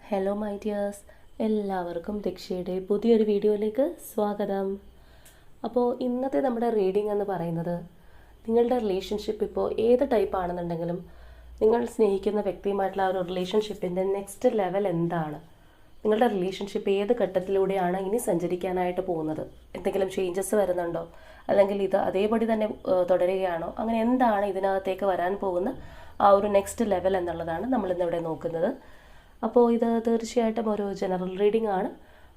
Hello my dears, എല്ലാവർക്കും ദക്ഷയുടെ പുതിയൊരു വീഡിയോയിലേക്ക് സ്വാഗതം. അപ്പോൾ ഇന്നത്തെ നമ്മുടെ റീഡിംഗ് എന്ന് പറയുന്നത്, നിങ്ങളുടെ റിലേഷൻഷിപ്പ് ഇപ്പോൾ ഏത് ടൈപ്പ് ആണെന്നുണ്ടെങ്കിലും നിങ്ങൾ സ്നേഹിക്കുന്ന വ്യക്തിയുമായിട്ടുള്ള ആ ഒരു റിലേഷൻഷിപ്പിൻ്റെ നെക്സ്റ്റ് ലെവൽ എന്താണ്, നിങ്ങളുടെ റിലേഷൻഷിപ്പ് ഏത് ഘട്ടത്തിലൂടെയാണ് ഇനി സഞ്ചരിക്കാനായിട്ട് പോകുന്നത്, എന്തെങ്കിലും ചേഞ്ചസ് വരുന്നുണ്ടോ, അല്ലെങ്കിൽ ഇത് അതേപടി തന്നെ തുടരുകയാണോ, അങ്ങനെ എന്താണ് ഇതിനകത്തേക്ക് വരാൻ പോകുന്ന ആ ഒരു നെക്സ്റ്റ് ലെവൽ എന്നുള്ളതാണ് നമ്മളിന്നിവിടെ നോക്കുന്നത്. അപ്പോൾ ഇത് തീർച്ചയായിട്ടും ഒരു ജനറൽ റീഡിംഗ് ആണ്,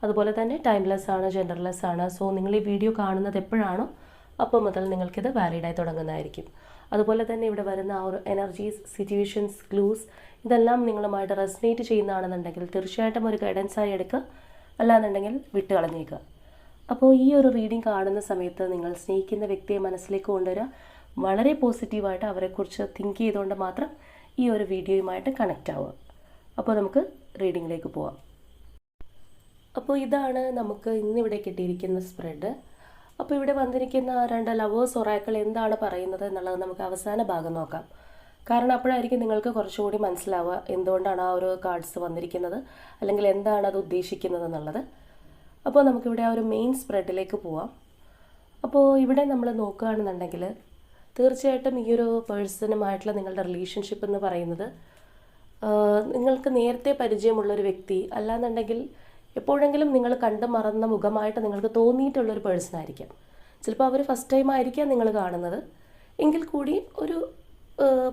അതുപോലെ തന്നെ ടൈംലെസ് ആണ്, ജെൻഡർലെസ് ആണ്. സോ നിങ്ങൾ ഈ വീഡിയോ കാണുന്നത് എപ്പോഴാണോ അപ്പോൾ മുതൽ നിങ്ങൾക്കിത് വാലിഡായി തുടങ്ങുന്നതായിരിക്കും. അതുപോലെ തന്നെ ഇവിടെ വരുന്ന ആ ഒരു എനർജീസ്, സിറ്റുവേഷൻസ്, ക്ലൂസ് ഇതെല്ലാം നിങ്ങളുമായിട്ട് റെസനേറ്റ് ചെയ്യുന്നതാണെന്നുണ്ടെങ്കിൽ തീർച്ചയായിട്ടും ഒരു ഗൈഡൻസായി എടുക്കുക, അല്ലാന്നുണ്ടെങ്കിൽ വിട്ട് കളഞ്ഞേക്കുക. അപ്പോൾ ഈ ഒരു റീഡിംഗ് കാണുന്ന സമയത്ത് നിങ്ങൾ സ്നേഹിക്കുന്ന വ്യക്തിയെ മനസ്സിലേക്ക് കൊണ്ടുവരിക, വളരെ പോസിറ്റീവായിട്ട് അവരെക്കുറിച്ച് തിങ്ക് ചെയ്തുകൊണ്ട് മാത്രം ഈ ഒരു വീഡിയോയുമായിട്ട് കണക്റ്റ് ആവുക. അപ്പോൾ നമുക്ക് റീഡിങ്ങിലേക്ക് പോവാം. അപ്പോൾ ഇതാണ് നമുക്ക് ഇന്നിവിടെ കിട്ടിയിരിക്കുന്ന സ്പ്രെഡ്. അപ്പോൾ ഇവിടെ വന്നിരിക്കുന്ന രണ്ട് ലവേഴ്സ് ഒറാക്കിൾ എന്താണ് പറയുന്നത് എന്നുള്ളത് നമുക്ക് അവസാന ഭാഗം നോക്കാം. കാരണം അപ്പോഴായിരിക്കും നിങ്ങൾക്ക് കുറച്ചുകൂടി മനസ്സിലാവുക എന്തുകൊണ്ടാണ് ആ ഒരു കാർഡ്സ് വന്നിരിക്കുന്നത്, അല്ലെങ്കിൽ എന്താണ് അത് ഉദ്ദേശിക്കുന്നത് എന്നുള്ളത്. അപ്പോൾ നമുക്കിവിടെ ആ ഒരു മെയിൻ സ്പ്രെഡിലേക്ക് പോവാം. അപ്പോൾ ഇവിടെ നമ്മൾ നോക്കുകയാണെന്നുണ്ടെങ്കിൽ തീർച്ചയായിട്ടും ഈ ഒരു പേഴ്സണുമായിട്ടുള്ള നിങ്ങളുടെ റിലേഷൻഷിപ്പ് എന്ന് പറയുന്നത് നിങ്ങൾക്ക് നേരത്തെ പരിചയമുള്ളൊരു വ്യക്തി, അല്ലാന്നുണ്ടെങ്കിൽ എപ്പോഴെങ്കിലും നിങ്ങൾ കണ്ടു മറന്ന മുഖമായിട്ട് നിങ്ങൾക്ക് തോന്നിയിട്ടുള്ളൊരു പേഴ്സൺ ആയിരിക്കാം. ചിലപ്പോൾ അവർ ഫസ്റ്റ് ടൈം ആയിരിക്കാം നിങ്ങൾ കാണുന്നത്, എങ്കിൽ കൂടി ഒരു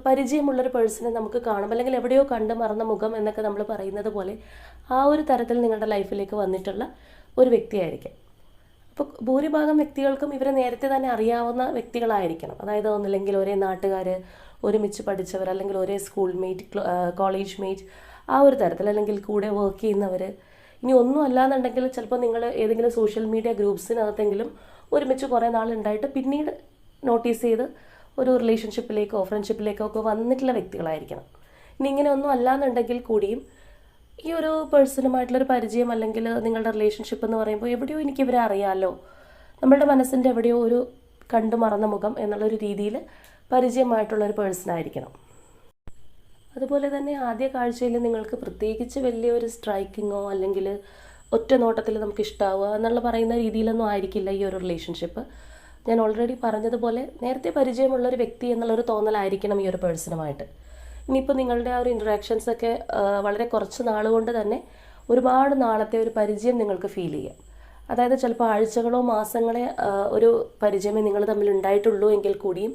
പരിചയമുള്ളൊരു പേഴ്സണെ നമുക്ക് കാണും, അല്ലെങ്കിൽ എവിടെയോ കണ്ടു മറന്ന മുഖം എന്നൊക്കെ നമ്മൾ പറയുന്നത് പോലെ ആ ഒരു തരത്തിൽ നിങ്ങളുടെ ലൈഫിലേക്ക് വന്നിട്ടുള്ള ഒരു വ്യക്തിയായിരിക്കാം. അപ്പോൾ ഭൂരിഭാഗം വ്യക്തികൾക്കും ഇവരെ നേരത്തെ തന്നെ അറിയാവുന്ന വ്യക്തികളായിരിക്കണം. അതായത് ഒന്നില്ലെങ്കിൽ ഒരേ നാട്ടുകാർ, ഒരുമിച്ച് പഠിച്ചവർ, അല്ലെങ്കിൽ ഒരേ സ്കൂൾ മേറ്റ്, കോളേജ് മേറ്റ്, ആ ഒരു തരത്തിൽ, അല്ലെങ്കിൽ കൂടെ വർക്ക് ചെയ്യുന്നവർ. ഇനി ഒന്നും അല്ലാന്നുണ്ടെങ്കിൽ ചിലപ്പോൾ നിങ്ങൾ ഏതെങ്കിലും സോഷ്യൽ മീഡിയ ഗ്രൂപ്പ്സിനകത്തെങ്കിലും ഒരുമിച്ച് കുറേ നാളുണ്ടായിട്ട് പിന്നീട് നോട്ടീസ് ചെയ്ത് ഒരു റിലേഷൻഷിപ്പിലേക്കോ ഫ്രണ്ട്ഷിപ്പിലേക്കോ ഒക്കെ വന്നിട്ടുള്ള വ്യക്തികളായിരിക്കണം. ഇനി ഇങ്ങനെ ഒന്നും അല്ലാന്നുണ്ടെങ്കിൽ കൂടിയും ഈ ഒരു പേഴ്സണുമായിട്ടുള്ളൊരു പരിചയം, അല്ലെങ്കിൽ നിങ്ങളുടെ റിലേഷൻഷിപ്പ് എന്ന് പറയുമ്പോൾ എവിടെയോ എനിക്കിവരെ അറിയാമല്ലോ, നമ്മളുടെ മനസ്സിൻ്റെ എവിടെയോ ഒരു കണ്ടു മറന്ന മുഖം എന്നുള്ളൊരു രീതിയിൽ പരിചയമായിട്ടുള്ളൊരു പേഴ്സൺ ആയിരിക്കണം. അതുപോലെ തന്നെ ആദ്യ കാഴ്ചയിൽ നിങ്ങൾക്ക് പ്രത്യേകിച്ച് വലിയൊരു സ്ട്രൈക്കിങ്ങോ അല്ലെങ്കിൽ ഒറ്റ നോട്ടത്തിൽ നമുക്ക് ഇഷ്ടമാവുക എന്നുള്ള പറയുന്ന രീതിയിലൊന്നും ആയിരിക്കില്ല ഈ ഒരു റിലേഷൻഷിപ്പ്. ഞാൻ ഓൾറെഡി പറഞ്ഞതുപോലെ നേരത്തെ പരിചയമുള്ളൊരു വ്യക്തി എന്നുള്ളൊരു തോന്നലായിരിക്കണം ഈ ഒരു പേഴ്സണുമായിട്ട്. ഇനിയിപ്പോൾ നിങ്ങളുടെ ആ ഒരു ഇൻട്രാക്ഷൻസൊക്കെ വളരെ കുറച്ച് നാളുകൊണ്ട് തന്നെ ഒരുപാട് നാളത്തെ ഒരു പരിചയം നിങ്ങൾക്ക് ഫീൽ ചെയ്യാം. അതായത് ചിലപ്പോൾ ആഴ്ചകളോ മാസങ്ങളെ ഒരു പരിചയമേ നിങ്ങൾ തമ്മിൽ ഉണ്ടായിട്ടുള്ളൂ എങ്കിൽ കൂടിയും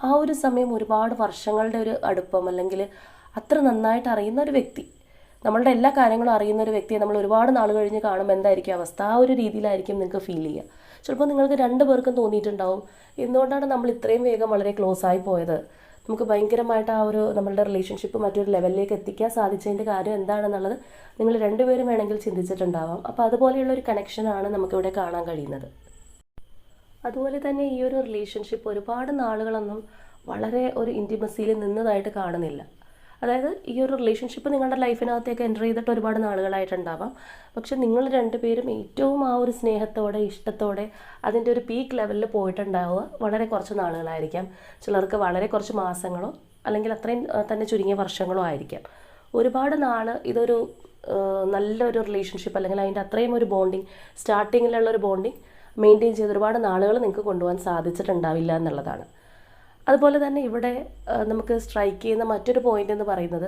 ആ ഒരു സമയം ഒരുപാട് വർഷങ്ങളുടെ ഒരു അടുപ്പം, അല്ലെങ്കിൽ അത്ര നന്നായിട്ട് അറിയുന്ന ഒരു വ്യക്തി, നമ്മളുടെ എല്ലാ കാര്യങ്ങളും അറിയുന്ന ഒരു വ്യക്തിയെ നമ്മൾ ഒരുപാട് നാൾ കഴിഞ്ഞ് കാണുമ്പോൾ എന്തായിരിക്കും അവസ്ഥ, ആ ഒരു രീതിയിലായിരിക്കും നിങ്ങൾക്ക് ഫീൽ ചെയ്യുക. ചിലപ്പോൾ നിങ്ങൾക്ക് രണ്ടു പേർക്കും തോന്നിയിട്ടുണ്ടാവും, എന്തുകൊണ്ടാണ് നമ്മൾ ഇത്രയും വേഗം വളരെ ക്ലോസ് ആയി പോയത്, നമുക്ക് ഭയങ്കരമായിട്ട് ആ ഒരു നമ്മളുടെ റിലേഷൻഷിപ്പ് മറ്റൊരു ലെവലിലേക്ക് എത്തിക്കാൻ സാധിച്ചതിൻ്റെ കാര്യം എന്താണെന്നുള്ളത് നിങ്ങൾ രണ്ടുപേരും വേണമെങ്കിൽ ചിന്തിച്ചിട്ടുണ്ടാവാം. അപ്പോൾ അതുപോലെയുള്ളൊരു കണക്ഷനാണ് നമുക്കിവിടെ കാണാൻ കഴിയുന്നത്. അതുപോലെ തന്നെ ഈ ഒരു റിലേഷൻഷിപ്പ് ഒരുപാട് നാളുകളൊന്നും വളരെ ഒരു ഇൻറ്റിമസിയിൽ നിന്നതായിട്ട് കാണുന്നില്ല. അതായത് ഈ ഒരു റിലേഷൻഷിപ്പ് നിങ്ങളുടെ ലൈഫിനകത്തേക്ക് എൻ്റർ ചെയ്തിട്ട് ഒരുപാട് നാളുകളായിട്ടുണ്ടാവാം, പക്ഷെ നിങ്ങൾ രണ്ടുപേരും ഏറ്റവും ആ ഒരു സ്നേഹത്തോടെ ഇഷ്ടത്തോടെ അതിൻ്റെ ഒരു പീക്ക് ലെവലിൽ പോയിട്ടുണ്ടാവുക വളരെ കുറച്ച് നാളുകളായിരിക്കാം. ചിലർക്ക് വളരെ കുറച്ച് മാസങ്ങളോ അല്ലെങ്കിൽ അത്രയും തന്നെ ചുരുങ്ങിയ വർഷങ്ങളോ ആയിരിക്കാം. ഒരുപാട് നാൾ ഇതൊരു നല്ലൊരു റിലേഷൻഷിപ്പ്, അല്ലെങ്കിൽ അതിൻ്റെ അത്രയും ഒരു ബോണ്ടിങ്, സ്റ്റാർട്ടിങ്ങിലുള്ളൊരു ബോണ്ടിങ് മെയിൻറ്റെയിൻ ചെയ്ത് ഒരുപാട് നാളുകൾ നിങ്ങൾക്ക് കൊണ്ടുപോകാൻ സാധിച്ചിട്ടുണ്ടാവില്ല എന്നുള്ളതാണ്. അതുപോലെ തന്നെ ഇവിടെ നമുക്ക് സ്ട്രൈക്ക് ചെയ്യുന്ന മറ്റൊരു പോയിന്റ് എന്ന് പറയുന്നത്,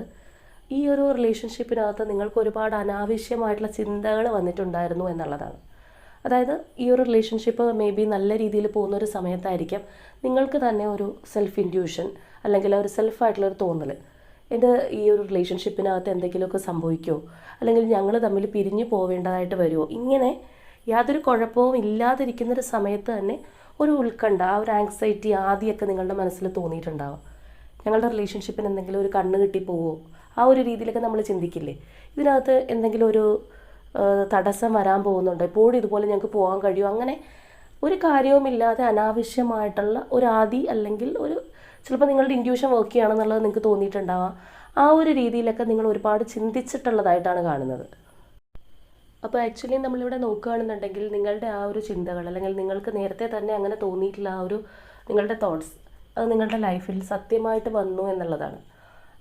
ഈ ഒരു റിലേഷൻഷിപ്പിനകത്ത് നിങ്ങൾക്ക് ഒരുപാട് അനാവശ്യമായിട്ടുള്ള ചിന്തകൾ വന്നിട്ടുണ്ടായിരുന്നു എന്നുള്ളതാണ്. അതായത് ഈ ഒരു റിലേഷൻഷിപ്പ് മേ ബി നല്ല രീതിയിൽ പോകുന്ന ഒരു സമയത്തായിരിക്കാം നിങ്ങൾക്ക് തന്നെ ഒരു സെൽഫ് ഇൻറ്റ്യൂഷൻ, അല്ലെങ്കിൽ ഒരു സെൽഫായിട്ടുള്ളൊരു തോന്നൽ, ഇത് ഈ ഒരു റിലേഷൻഷിപ്പിനകത്ത് എന്തെങ്കിലുമൊക്കെ സംഭവിക്കുമോ, അല്ലെങ്കിൽ ഞങ്ങൾ തമ്മിൽ പിരിഞ്ഞു പോവേണ്ടതായിട്ട് വരുമോ, ഇങ്ങനെ യാതൊരു കുഴപ്പവും ഇല്ലാതിരിക്കുന്നൊരു സമയത്ത് തന്നെ ഒരു ഉത്കണ്ഠ, ആ ഒരു ആങ്സൈറ്റി ആദ്യമൊക്കെ നിങ്ങളുടെ മനസ്സിൽ തോന്നിയിട്ടുണ്ടാവും. ഞങ്ങളുടെ റിലേഷൻഷിപ്പിന് എന്തെങ്കിലും ഒരു കണ്ണ് കിട്ടിപ്പോവോ, ആ ഒരു രീതിയിലൊക്കെ നമ്മൾ ചിന്തിക്കില്ലേ. ഇതിനകത്ത് എന്തെങ്കിലും ഒരു തടസ്സം വരാൻ പോകുന്നുണ്ടോ, എപ്പോഴും ഇതുപോലെ ഞങ്ങൾക്ക് പോകാൻ കഴിയുമോ, അങ്ങനെ ഒരു കാര്യവുമില്ലാതെ അനാവശ്യമായിട്ടുള്ള ഒരു ആദി, അല്ലെങ്കിൽ ഒരു ചിലപ്പോൾ നിങ്ങളുടെ ഇൻറ്റ്യൂഷൻ വർക്ക് ചെയ്യുകയാണെന്നുള്ളത് നിങ്ങൾക്ക് തോന്നിയിട്ടുണ്ടാവാം. ആ ഒരു രീതിയിലൊക്കെ നിങ്ങൾ ഒരുപാട് ചിന്തിച്ചിട്ടുള്ളതായിട്ടാണ് കാണുന്നത്. അപ്പോൾ ആക്ച്വലി നമ്മളിവിടെ നോക്കുകയാണെന്നുണ്ടെങ്കിൽ നിങ്ങളുടെ ആ ഒരു ചിന്തകൾ, അല്ലെങ്കിൽ നിങ്ങൾക്ക് നേരത്തെ തന്നെ അങ്ങനെ തോന്നിയിട്ടുള്ള ആ ഒരു നിങ്ങളുടെ തോട്ട്സ്, അത് നിങ്ങളുടെ ലൈഫിൽ സത്യമായിട്ട് വന്നു എന്നുള്ളതാണ്.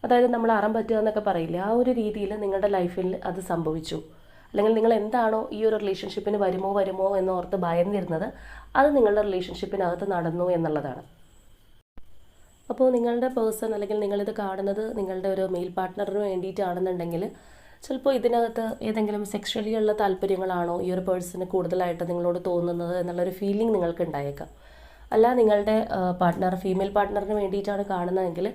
അതായത് നമ്മൾ അറം പറ്റുക എന്നൊക്കെ പറയില്ല, ആ ഒരു രീതിയിൽ നിങ്ങളുടെ ലൈഫിൽ അത് സംഭവിച്ചു. അല്ലെങ്കിൽ നിങ്ങൾ എന്താണോ ഈ ഒരു റിലേഷൻഷിപ്പിന് വരുമോ എന്നോർത്ത് ഭയന്നിരുന്നത്, അത് നിങ്ങളുടെ റിലേഷൻഷിപ്പിനകത്ത് നടന്നു എന്നുള്ളതാണ്. അപ്പോൾ നിങ്ങളുടെ പേഴ്സൺ അല്ലെങ്കിൽ നിങ്ങളിത് കാണുന്നത് നിങ്ങളുടെ ഒരു മെയിൽ പാർട്ട്ണറിന് വേണ്ടിയിട്ടാണെന്നുണ്ടെങ്കിൽ ചിലപ്പോൾ ഇതിനകത്ത് ഏതെങ്കിലും സെക്ഷലി ഉള്ള താല്പര്യങ്ങളാണോ ഈ ഒരു പേഴ്സണ് കൂടുതലായിട്ട് നിങ്ങളോട് തോന്നുന്നത് എന്നുള്ളൊരു ഫീലിംഗ് നിങ്ങൾക്ക് ഉണ്ടായേക്കാം. അല്ല, നിങ്ങളുടെ പാർട്ട്ണർ ഫീമെയിൽ പാർട്ട്ണറിന് വേണ്ടിയിട്ടാണ് കാണുന്നതെങ്കിൽ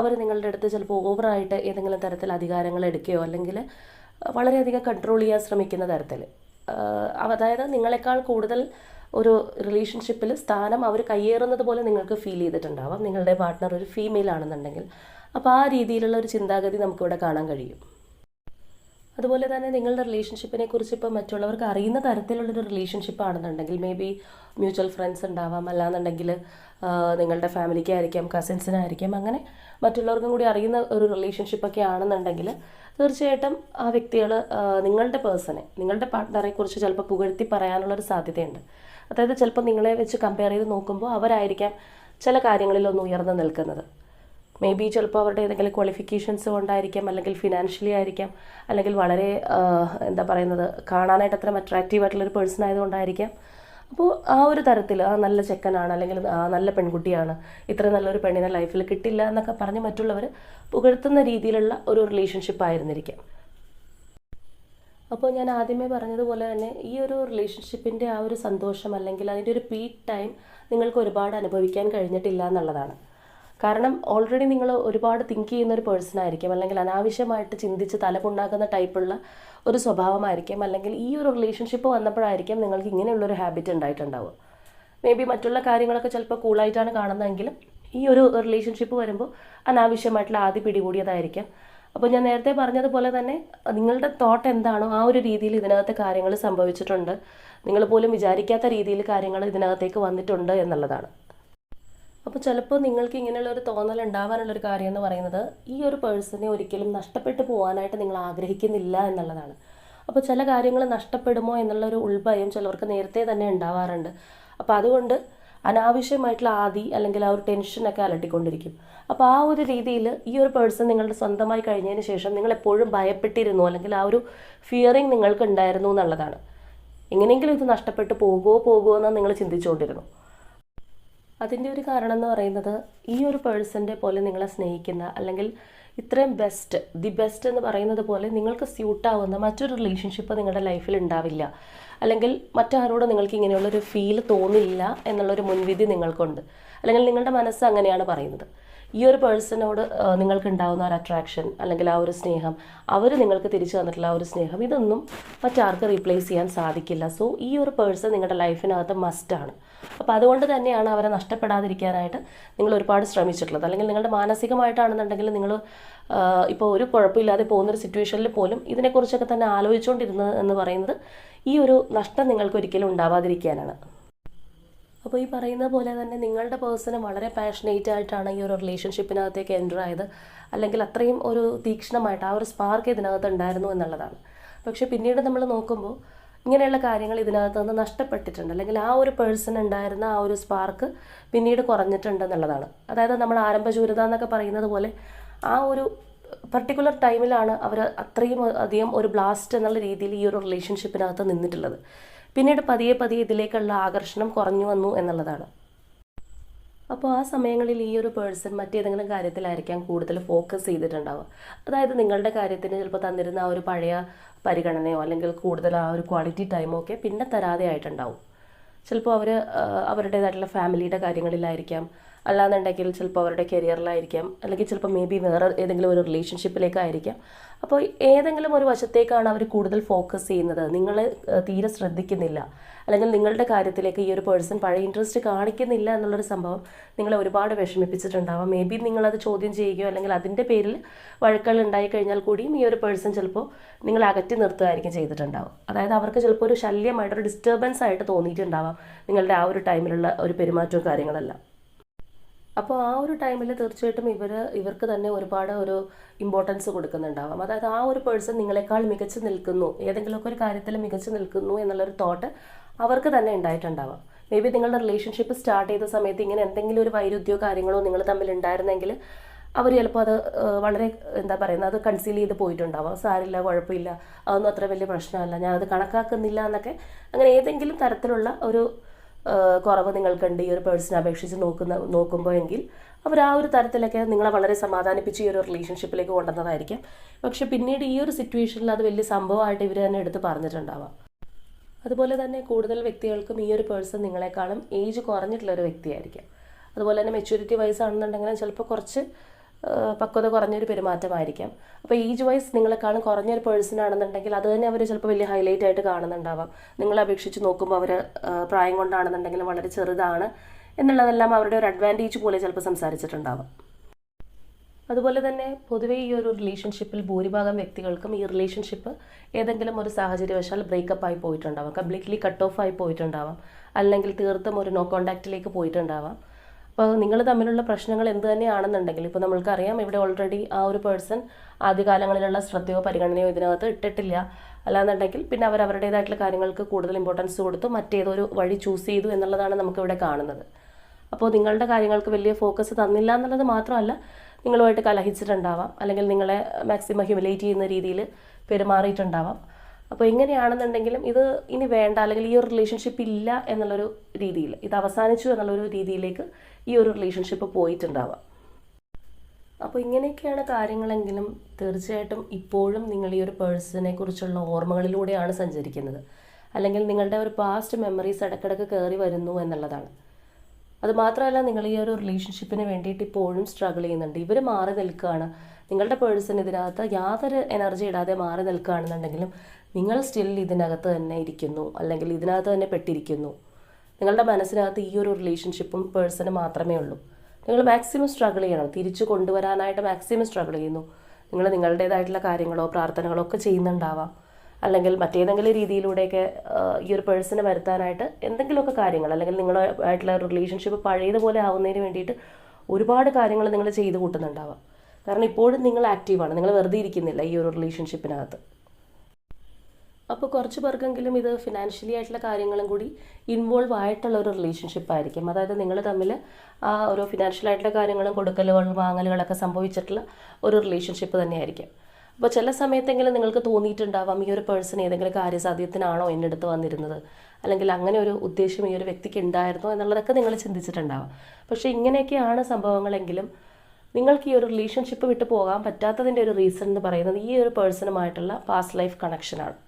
അവർ നിങ്ങളുടെ അടുത്ത് ചിലപ്പോൾ ഓവറായിട്ട് ഏതെങ്കിലും തരത്തിൽ അധികാരങ്ങൾ എടുക്കുകയോ അല്ലെങ്കിൽ വളരെയധികം കൺട്രോൾ ചെയ്യാൻ ശ്രമിക്കുന്ന തരത്തിൽ, അതായത് നിങ്ങളെക്കാൾ കൂടുതൽ ഒരു റിലേഷൻഷിപ്പിൽ സ്ഥാനം അവർ കയ്യേറുന്നത് പോലെ നിങ്ങൾക്ക് ഫീൽ ചെയ്തിട്ടുണ്ടാവാം നിങ്ങളുടെ പാർട്ട്ണർ ഒരു ഫീമെയിൽ ആണെന്നുണ്ടെങ്കിൽ. അപ്പോൾ ആ രീതിയിലുള്ള ഒരു ചിന്താഗതി നമുക്കിവിടെ കാണാൻ കഴിയും. അതുപോലെ തന്നെ നിങ്ങളുടെ റിലേഷൻഷിപ്പിനെ കുറിച്ച് ഇപ്പോൾ മറ്റുള്ളവർക്ക് അറിയുന്ന തരത്തിലുള്ളൊരു റിലേഷൻഷിപ്പ് ആണെന്നുണ്ടെങ്കിൽ, മേ ബി മ്യൂച്വൽ ഫ്രണ്ട്സ് ഉണ്ടാവാം, അല്ലാന്നുണ്ടെങ്കിൽ നിങ്ങളുടെ ഫാമിലിക്കായിരിക്കാം, കസിൻസിനായിരിക്കാം, അങ്ങനെ മറ്റുള്ളവർക്കും കൂടി അറിയുന്ന ഒരു റിലേഷൻഷിപ്പൊക്കെ ആണെന്നുണ്ടെങ്കിൽ തീർച്ചയായിട്ടും ആ വ്യക്തികൾ നിങ്ങളുടെ പേഴ്സണെ, നിങ്ങളുടെ പാർട്ട്ണറെ കുറിച്ച് ചിലപ്പോൾ പുകഴ്ത്തി പറയാനുള്ളൊരു സാധ്യതയുണ്ട്. അതായത് ചിലപ്പോൾ നിങ്ങളെ വെച്ച് കമ്പയർ ചെയ്ത് നോക്കുമ്പോൾ അവരായിരിക്കാം ചില കാര്യങ്ങളിലൊന്ന് ഉയർന്നു നിൽക്കുന്നത്. മേ ബി ചിലപ്പോൾ അവരുടെ ഏതെങ്കിലും ക്വാളിഫിക്കേഷൻസ് കൊണ്ടായിരിക്കാം, അല്ലെങ്കിൽ ഫിനാൻഷ്യലി ആയിരിക്കാം, അല്ലെങ്കിൽ വളരെ എന്താ പറയുന്നത് കാണാനായിട്ട് അത്രയും അട്രാക്റ്റീവ് ആയിട്ടുള്ളൊരു പേഴ്സൺ ആയതുകൊണ്ടായിരിക്കാം. അപ്പോൾ ആ ഒരു തരത്തിൽ ആ നല്ല ചെക്കനാണ് അല്ലെങ്കിൽ നല്ല പെൺകുട്ടിയാണ്, ഇത്ര നല്ലൊരു പെണ്ണിനെ ലൈഫിൽ കിട്ടില്ല എന്നൊക്കെ പറഞ്ഞ് മറ്റുള്ളവർ പുകഴ്ത്തുന്ന രീതിയിലുള്ള ഒരു റിലേഷൻഷിപ്പ് ആയിരുന്നിരിക്കാം. അപ്പോൾ ഞാൻ ആദ്യമേ പറഞ്ഞതുപോലെ തന്നെ ഈ ഒരു റിലേഷൻഷിപ്പിൻ്റെ ആ ഒരു സന്തോഷം അല്ലെങ്കിൽ അതിൻ്റെ ഒരു പീക്ക് ടൈം നിങ്ങൾക്ക് ഒരുപാട് അനുഭവിക്കാൻ കഴിഞ്ഞിട്ടില്ല എന്നുള്ളതാണ്. കാരണം ഓൾറെഡി നിങ്ങൾ ഒരുപാട് തിങ്ക് ചെയ്യുന്ന ഒരു പേഴ്സൺ ആയിരിക്കും, അല്ലെങ്കിൽ അനാവശ്യമായിട്ട് ചിന്തിച്ച് തലപുണ്ണാക്കുന്ന ടൈപ്പുള്ള ഒരു സ്വഭാവമായിരിക്കും, അല്ലെങ്കിൽ ഈ ഒരു റിലേഷൻഷിപ്പ് വന്നപ്പോഴായിരിക്കും നിങ്ങൾക്ക് ഇങ്ങനെയുള്ളൊരു ഹാബിറ്റ് ഉണ്ടായിട്ടുണ്ടാവുക. മേ ബി മറ്റുള്ള കാര്യങ്ങളൊക്കെ ചിലപ്പോൾ കൂളായിട്ടാണ് കാണുന്നതെങ്കിലും ഈ ഒരു റിലേഷൻഷിപ്പ് വരുമ്പോൾ അനാവശ്യമായിട്ടുള്ള ആദ്യ പിടികൂടിയതായിരിക്കാം. അപ്പോൾ ഞാൻ നേരത്തെ പറഞ്ഞതുപോലെ തന്നെ നിങ്ങളുടെ തോട്ട് എന്താണോ ആ ഒരു രീതിയിൽ ഇതിനകത്ത് കാര്യങ്ങൾ സംഭവിച്ചിട്ടുണ്ട്, നിങ്ങൾ പോലും വിചാരിക്കാത്ത രീതിയിൽ കാര്യങ്ങൾ ഇതിനകത്തേക്ക് വന്നിട്ടുണ്ട് എന്നുള്ളതാണ്. അപ്പോൾ ചിലപ്പോൾ നിങ്ങൾക്ക് ഇങ്ങനെയുള്ളൊരു തോന്നൽ ഉണ്ടാവാനുള്ളൊരു കാര്യം എന്ന് പറയുന്നത് ഈ ഒരു പേഴ്സണെ ഒരിക്കലും നഷ്ടപ്പെട്ടു പോകാനായിട്ട് നിങ്ങൾ ആഗ്രഹിക്കുന്നില്ല എന്നുള്ളതാണ്. അപ്പോൾ ചില കാര്യങ്ങൾ നഷ്ടപ്പെടുമോ എന്നുള്ളൊരു ഉൾഭയം ചിലവർക്ക് നേരത്തെ തന്നെ ഉണ്ടാവാറുണ്ട്. അപ്പോൾ അതുകൊണ്ട് അനാവശ്യമായിട്ടുള്ള അല്ലെങ്കിൽ ആ ഒരു ടെൻഷനൊക്കെ അലട്ടിക്കൊണ്ടിരിക്കും. അപ്പോൾ ആ ഒരു രീതിയിൽ ഈ ഒരു പേഴ്സൺ നിങ്ങളുടെ സ്വന്തമായി കഴിഞ്ഞതിന് ശേഷം നിങ്ങൾ എപ്പോഴും ഭയപ്പെട്ടിരുന്നു, അല്ലെങ്കിൽ ആ ഒരു ഫിയറിങ് നിങ്ങൾക്ക് ഉണ്ടായിരുന്നു എന്നുള്ളതാണ്. എങ്ങനെയെങ്കിലും ഇത് നഷ്ടപ്പെട്ടു പോകുമോ എന്ന് നിങ്ങൾ ചിന്തിച്ചുകൊണ്ടിരുന്നു. അതിൻ്റെ ഒരു കാരണം എന്ന് പറയുന്നത് ഈ ഒരു പേഴ്സൻ്റെ പോലെ നിങ്ങളെ സ്നേഹിക്കുന്ന, അല്ലെങ്കിൽ ഇത്രയും ദി ബെസ്റ്റ് എന്ന് പറയുന്നത് പോലെ നിങ്ങൾക്ക് സ്യൂട്ടാവുന്ന മറ്റൊരു റിലേഷൻഷിപ്പ് നിങ്ങളുടെ ലൈഫിൽ ഉണ്ടാവില്ല, അല്ലെങ്കിൽ മറ്റാരോടും നിങ്ങൾക്ക് ഇങ്ങനെയുള്ളൊരു ഫീൽ തോന്നില്ല എന്നുള്ളൊരു മുൻവിധി നിങ്ങൾക്കുണ്ട്, അല്ലെങ്കിൽ നിങ്ങളുടെ മനസ്സ് അങ്ങനെയാണ് പറയുന്നത്. ഈ ഒരു പേഴ്സണോട് നിങ്ങൾക്ക് ഉണ്ടാകുന്ന ഒരു അട്രാക്ഷൻ, അല്ലെങ്കിൽ ആ ഒരു സ്നേഹം, അവർ നിങ്ങൾക്ക് തിരിച്ചു തന്നിട്ടുള്ള ആ ഒരു സ്നേഹം, ഇതൊന്നും മറ്റാർക്ക് റീപ്ലേസ് ചെയ്യാൻ സാധിക്കില്ല. സോ ഈ ഒരു പേഴ്സൺ നിങ്ങളുടെ ലൈഫിനകത്ത് മസ്റ്റാണ്. അപ്പോൾ അതുകൊണ്ട് തന്നെയാണ് അവരെ നഷ്ടപ്പെടാതിരിക്കാനായിട്ട് നിങ്ങൾ ഒരുപാട് ശ്രമിച്ചിട്ടുള്ളത്. അല്ലെങ്കിൽ നിങ്ങളുടെ മാനസികമായിട്ടാണെന്നുണ്ടെങ്കിൽ നിങ്ങൾ ഇപ്പോൾ ഒരു കുഴപ്പമില്ലാതെ പോകുന്നൊരു സിറ്റുവേഷനിൽ പോലും ഇതിനെക്കുറിച്ചൊക്കെ തന്നെ ആലോചിച്ചുകൊണ്ടിരുന്നത് എന്ന് പറയുന്നത് ഈ ഒരു നഷ്ടം നിങ്ങൾക്ക് ഒരിക്കലും ഉണ്ടാവാതിരിക്കാനാണ്. അപ്പോൾ ഈ പറയുന്ന പോലെ തന്നെ നിങ്ങളുടെ പേഴ്സണ് വളരെ പാഷനേറ്റ് ആയിട്ടാണ് ഈ ഒരു റിലേഷൻഷിപ്പിനകത്തേക്ക് എൻ്റർ ആയത്, അല്ലെങ്കിൽ അത്രയും ഒരു തീക്ഷ്ണമായിട്ട് ആ ഒരു സ്പാർക്ക് ഇതിനകത്ത് ഉണ്ടായിരുന്നു എന്നുള്ളതാണ്. പക്ഷേ പിന്നീട് നമ്മൾ നോക്കുമ്പോൾ ഇങ്ങനെയുള്ള കാര്യങ്ങൾ ഇതിനകത്ത് നിന്ന് നഷ്ടപ്പെട്ടിട്ടുണ്ട്, അല്ലെങ്കിൽ ആ ഒരു പേഴ്സൺ ഉണ്ടായിരുന്ന ആ ഒരു സ്പാർക്ക് പിന്നീട് കുറഞ്ഞിട്ടുണ്ട് എന്നുള്ളതാണ്. അതായത് നമ്മൾ ആരംഭശൂരത എന്നൊക്കെ പറയുന്നത് പോലെ ആ ഒരു പർട്ടിക്കുലർ ടൈമിലാണ് അവർ അത്രയും അധികം ഒരു ബ്ലാസ്റ്റ് എന്നുള്ള രീതിയിൽ ഈ ഒരു റിലേഷൻഷിപ്പിനകത്ത് നിന്നിട്ടുള്ളത്. പിന്നീട് പതിയെ ഇതിലേക്കുള്ള ആകർഷണം കുറഞ്ഞു വന്നു എന്നുള്ളതാണ്. അപ്പോൾ ആ സമയങ്ങളിൽ ഈ ഒരു പേഴ്സൺ മറ്റേതെങ്കിലും കാര്യത്തിലായിരിക്കാം കൂടുതൽ ഫോക്കസ് ചെയ്തിട്ടുണ്ടാവുക. അതായത് നിങ്ങളുടെ കാര്യത്തിന് ചിലപ്പോൾ തന്നിരുന്ന ആ ഒരു പഴയ പരിഗണനയോ അല്ലെങ്കിൽ കൂടുതൽ ആ ഒരു ക്വാളിറ്റി ടൈമോ ഒക്കെ പിന്നെ തരാതെ ആയിട്ടുണ്ടാവും. ചിലപ്പോൾ അവർ അവരുടേതായിട്ടുള്ള ഫാമിലിയുടെ കാര്യങ്ങളിലായിരിക്കാം, അല്ലാന്നുണ്ടെങ്കിൽ ചിലപ്പോൾ അവരുടെ കരിയറിലായിരിക്കാം, അല്ലെങ്കിൽ ചിലപ്പോൾ മേ ബി വേറെ ഏതെങ്കിലും ഒരു റിലേഷൻഷിപ്പിലേക്കായിരിക്കാം. അപ്പോൾ ഏതെങ്കിലും ഒരു വശത്തേക്കാണ് അവർ കൂടുതൽ ഫോക്കസ് ചെയ്യുന്നത്, നിങ്ങളെ തീരെ ശ്രദ്ധിക്കുന്നില്ല, അല്ലെങ്കിൽ നിങ്ങളുടെ കാര്യത്തിലേക്ക് ഈ ഒരു പേഴ്സൺ പഴയ ഇൻട്രസ്റ്റ് കാണിക്കുന്നില്ല എന്നുള്ളൊരു സംഭവം നിങ്ങളെ ഒരുപാട് വിഷമിപ്പിച്ചിട്ടുണ്ടാവാം. മേ ബി നിങ്ങളത് ചോദ്യം ചെയ്യുകയോ അല്ലെങ്കിൽ അതിൻ്റെ പേരിൽ വഴക്കുകൾ ഉണ്ടായി കഴിഞ്ഞാൽ കൂടിയും ഈ ഒരു പേഴ്സൺ ചിലപ്പോൾ നിങ്ങളെ അകറ്റി നിർത്തുകയായിരിക്കും ചെയ്തിട്ടുണ്ടാവും. അതായത് അവർക്ക് ചിലപ്പോൾ ഒരു ശല്യമായിട്ടൊരു ഡിസ്റ്റർബൻസ് ആയിട്ട് തോന്നിയിട്ടുണ്ടാവാം നിങ്ങളുടെ ആ ഒരു ടൈമിലുള്ള ഒരു പെരുമാറ്റവും കാര്യങ്ങളെല്ലാം. അപ്പോൾ ആ ഒരു ടൈമിൽ തീർച്ചയായിട്ടും ഇവർക്ക് തന്നെ ഒരുപാട് ഒരു ഇമ്പോർട്ടൻസ് കൊടുക്കുന്നുണ്ടാവാം. അതായത് ആ ഒരു പേഴ്സൺ നിങ്ങളെക്കാൾ മികച്ചു നിൽക്കുന്നു, ഏതെങ്കിലുമൊക്കെ ഒരു കാര്യത്തിൽ മികച്ചു നിൽക്കുന്നു എന്നുള്ളൊരു തോട്ട് അവർക്ക് തന്നെ ഉണ്ടായിട്ടുണ്ടാവാം. മേ ബി നിങ്ങളുടെ റിലേഷൻഷിപ്പ് സ്റ്റാർട്ട് ചെയ്ത സമയത്ത് ഇങ്ങനെ എന്തെങ്കിലും ഒരു വൈരുദ്ധ്യമോ കാര്യങ്ങളോ നിങ്ങൾ തമ്മിൽ ഉണ്ടായിരുന്നെങ്കിൽ അവർ ചിലപ്പോൾ അത് വളരെ എന്താ പറയുന്നത് അത് കൺസീൽ ചെയ്ത് പോയിട്ടുണ്ടാവാം. സാരില്ല, കുഴപ്പമില്ല, അതൊന്നും അത്ര വലിയ പ്രശ്നമല്ല, ഞാനത് കണക്കാക്കുന്നില്ല എന്നൊക്കെ അങ്ങനെ ഏതെങ്കിലും തരത്തിലുള്ള ഒരു കുറവ് നിങ്ങൾക്കുണ്ട് ഈ ഒരു പേഴ്സണെ അപേക്ഷിച്ച് നോക്കുമ്പോൾ എങ്കിൽ അവർ ആ ഒരു തരത്തിലൊക്കെ നിങ്ങളെ വളരെ സമാധാനിപ്പിച്ച് ഈ ഒരു റിലേഷൻഷിപ്പിലേക്ക് കൊണ്ടുവന്നതായിരിക്കാം. പക്ഷെ പിന്നീട് ഈ ഒരു സിറ്റുവേഷനിൽ അത് വലിയ സംഭവമായിട്ട് ഇവർ തന്നെ എടുത്ത് പറഞ്ഞിട്ടുണ്ടാവാം. അതുപോലെ തന്നെ കൂടുതൽ വ്യക്തികൾക്കും ഈ ഒരു പേഴ്സൺ നിങ്ങളെക്കാളും ഏജ് കുറഞ്ഞിട്ടുള്ള ഒരു വ്യക്തിയായിരിക്കാം. അതുപോലെ തന്നെ മെച്യൂരിറ്റി വൈസ് ആണെന്നുണ്ടെങ്കിലും ചിലപ്പോൾ കുറച്ച് പക്വത കുറഞ്ഞൊരു പെരുമാറ്റമായിരിക്കാം. അപ്പോൾ ഏജ് വൈസ് നിങ്ങളെക്കാളും കുറഞ്ഞൊരു പേഴ്സൺ ആണെന്നുണ്ടെങ്കിൽ അത് തന്നെ അവർ ചിലപ്പോൾ വലിയ ഹൈലൈറ്റ് ആയിട്ട് കാണുന്നുണ്ടാവാം. നിങ്ങളെ അപേക്ഷിച്ച് നോക്കുമ്പോൾ അവർ പ്രായം കൊണ്ടാണെന്നുണ്ടെങ്കിലും വളരെ ചെറുതാണ് എന്നുള്ളതെല്ലാം അവരുടെ ഒരു അഡ്വാൻറ്റേജ് പോലെ ചിലപ്പോൾ സംസാരിച്ചിട്ടുണ്ടാവാം. അതുപോലെ തന്നെ പൊതുവേ ഈ ഒരു റിലേഷൻഷിപ്പിൽ ഭൂരിഭാഗം വ്യക്തികൾക്കും ഈ റിലേഷൻഷിപ്പ് ഏതെങ്കിലും ഒരു സാഹചര്യവശാൽ ബ്രേക്കപ്പ് ആയി പോയിട്ടുണ്ടാവാം, കംപ്ലീറ്റ്ലി കട്ട് ഓഫ് ആയി പോയിട്ടുണ്ടാവാം, അല്ലെങ്കിൽ തീർത്തും ഒരു നോ കോണ്ടാക്റ്റിലേക്ക് പോയിട്ടുണ്ടാവാം. അപ്പോൾ നിങ്ങൾ തമ്മിലുള്ള പ്രശ്നങ്ങൾ എന്ത് തന്നെയാണെന്നുണ്ടെങ്കിൽ ഇപ്പോൾ നമ്മൾക്കറിയാം ഇവിടെ ഓൾറെഡി ആ ഒരു പേഴ്സൺ ആദ്യകാലങ്ങളിലുള്ള ശ്രദ്ധയോ പരിഗണനയോ ഇതിനകത്ത് ഇട്ടിട്ടില്ല, അല്ലാന്നുണ്ടെങ്കിൽ പിന്നെ അവർ അവരുടേതായിട്ടുള്ള കാര്യങ്ങൾക്ക് കൂടുതൽ ഇമ്പോർട്ടൻസ് കൊടുത്തു മറ്റേതൊരു വഴി ചൂസ് ചെയ്തു എന്നുള്ളതാണ് നമുക്കിവിടെ കാണുന്നത്. അപ്പോൾ നിങ്ങളുടെ കാര്യങ്ങൾക്ക് വലിയ ഫോക്കസ് തന്നില്ല എന്നുള്ളത് മാത്രമല്ല, നിങ്ങളുമായിട്ട് കലഹിച്ചിട്ടുണ്ടാവാം, അല്ലെങ്കിൽ നിങ്ങളെ മാക്സിമം ഹ്യൂമിലേറ്റ് ചെയ്യുന്ന രീതിയിൽ പെരുമാറിയിട്ടുണ്ടാവാം. അപ്പോൾ എങ്ങനെയാണെന്നുണ്ടെങ്കിലും ഇത് ഇനി വേണ്ട, അല്ലെങ്കിൽ ഈ ഒരു റിലേഷൻഷിപ്പ് ഇല്ല എന്നുള്ളൊരു രീതിയിൽ, ഇത് അവസാനിച്ചു എന്നുള്ളൊരു രീതിയിലേക്ക് ഈ ഒരു റിലേഷൻഷിപ്പ് പോയിട്ടുണ്ടാവാം. അപ്പോൾ ഇങ്ങനെയൊക്കെയാണ് കാര്യങ്ങളെങ്കിലും തീർച്ചയായിട്ടും ഇപ്പോഴും നിങ്ങൾ ഈ ഒരു പേഴ്സണെ കുറിച്ചുള്ള ഓർമ്മകളിലൂടെയാണ് സഞ്ചരിക്കുന്നത്, അല്ലെങ്കിൽ നിങ്ങളുടെ ഒരു പാസ്റ്റ് മെമ്മറീസ് ഇടയ്ക്കിടയ്ക്ക് കയറി വരുന്നു എന്നുള്ളതാണ്. അതുമാത്രമല്ല, നിങ്ങൾ ഈ ഒരു റിലേഷൻഷിപ്പിന് വേണ്ടിയിട്ട് ഇപ്പോഴും സ്ട്രഗിൾ ചെയ്യുന്നുണ്ട്. ഇവർ മാറി നിൽക്കുകയാണ്, നിങ്ങളുടെ പേഴ്സൺ ഇതിനകത്ത് യാതൊരു എനർജി ഇടാതെ മാറി നിൽക്കുകയാണെന്നുണ്ടെങ്കിലും നിങ്ങൾ സ്റ്റിൽ ഇതിനകത്ത് തന്നെ ഇരിക്കുന്നു, അല്ലെങ്കിൽ ഇതിനകത്ത് തന്നെ പെട്ടിരിക്കുന്നു. നിങ്ങളുടെ മനസ്സിനകത്ത് ഈ ഒരു റിലേഷൻഷിപ്പും പേഴ്സണും മാത്രമേ ഉള്ളൂ. നിങ്ങൾ മാക്സിമം സ്ട്രഗിൾ ചെയ്യണം, തിരിച്ചു കൊണ്ടുവരാനായിട്ട് മാക്സിമം സ്ട്രഗിൾ ചെയ്യുന്നു. നിങ്ങൾ നിങ്ങളുടേതായിട്ടുള്ള കാര്യങ്ങളോ പ്രാർത്ഥനകളോ ഒക്കെ ചെയ്യുന്നുണ്ടാവാം, അല്ലെങ്കിൽ മറ്റേതെങ്കിലും രീതിയിലൂടെയൊക്കെ ഈ ഒരു പേഴ്സണെ വരുത്താനായിട്ട് എന്തെങ്കിലുമൊക്കെ കാര്യങ്ങൾ, അല്ലെങ്കിൽ നിങ്ങളുമായിട്ടുള്ള ഒരു റിലേഷൻഷിപ്പ് പഴയതുപോലെ ആവുന്നതിന് വേണ്ടിയിട്ട് ഒരുപാട് കാര്യങ്ങൾ നിങ്ങൾ ചെയ്ത് കൂട്ടുന്നുണ്ടാവാം. കാരണം ഇപ്പോഴും നിങ്ങൾ ആക്റ്റീവാണ്, നിങ്ങൾ വെറുതെ ഇരിക്കുന്നില്ല ഈ ഒരു റിലേഷൻഷിപ്പിനകത്ത്. അപ്പോൾ കുറച്ച് പേർക്കെങ്കിലും ഇത് ഫിനാൻഷ്യലി ആയിട്ടുള്ള കാര്യങ്ങളും കൂടി ഇൻവോൾവ് ആയിട്ടുള്ള ഒരു റിലേഷൻഷിപ്പ് ആയിരിക്കും. അതായത് നിങ്ങൾ തമ്മിൽ ആ ഒരു ഫിനാൻഷ്യൽ ആയിട്ടുള്ള കാര്യങ്ങളും കൊടുക്കലുകൾ വാങ്ങലുകളൊക്കെ സംഭവിച്ചിട്ടുള്ള ഒരു റിലേഷൻഷിപ്പ് തന്നെയായിരിക്കും. അപ്പോൾ ചില സമയത്തെങ്കിലും നിങ്ങൾക്ക് തോന്നിയിട്ടുണ്ടാവാം ഈ ഒരു പേഴ്സൺ ഏതെങ്കിലും കാര്യസാധ്യത്തിനാണോ എൻ്റെ അടുത്ത് വന്നിരുന്നത്, അല്ലെങ്കിൽ അങ്ങനെ ഒരു ഉദ്ദേശം ഈ ഒരു വ്യക്തിക്ക് ഉണ്ടായിരുന്നോ എന്നുള്ളതൊക്കെ നിങ്ങൾ ചിന്തിച്ചിട്ടുണ്ടാവാം. പക്ഷേ ഇങ്ങനെയൊക്കെയാണ് സംഭവങ്ങളെങ്കിലും നിങ്ങൾക്ക് ഈ ഒരു റിലേഷൻഷിപ്പ് വിട്ട് പോകാൻ പറ്റാത്തതിൻ്റെ ഒരു റീസൺ എന്ന് പറയുന്നത് ഈ ഒരു പേഴ്സണുമായിട്ടുള്ള പാസ്റ്റ് ലൈഫ് കണക്ഷനാണ്.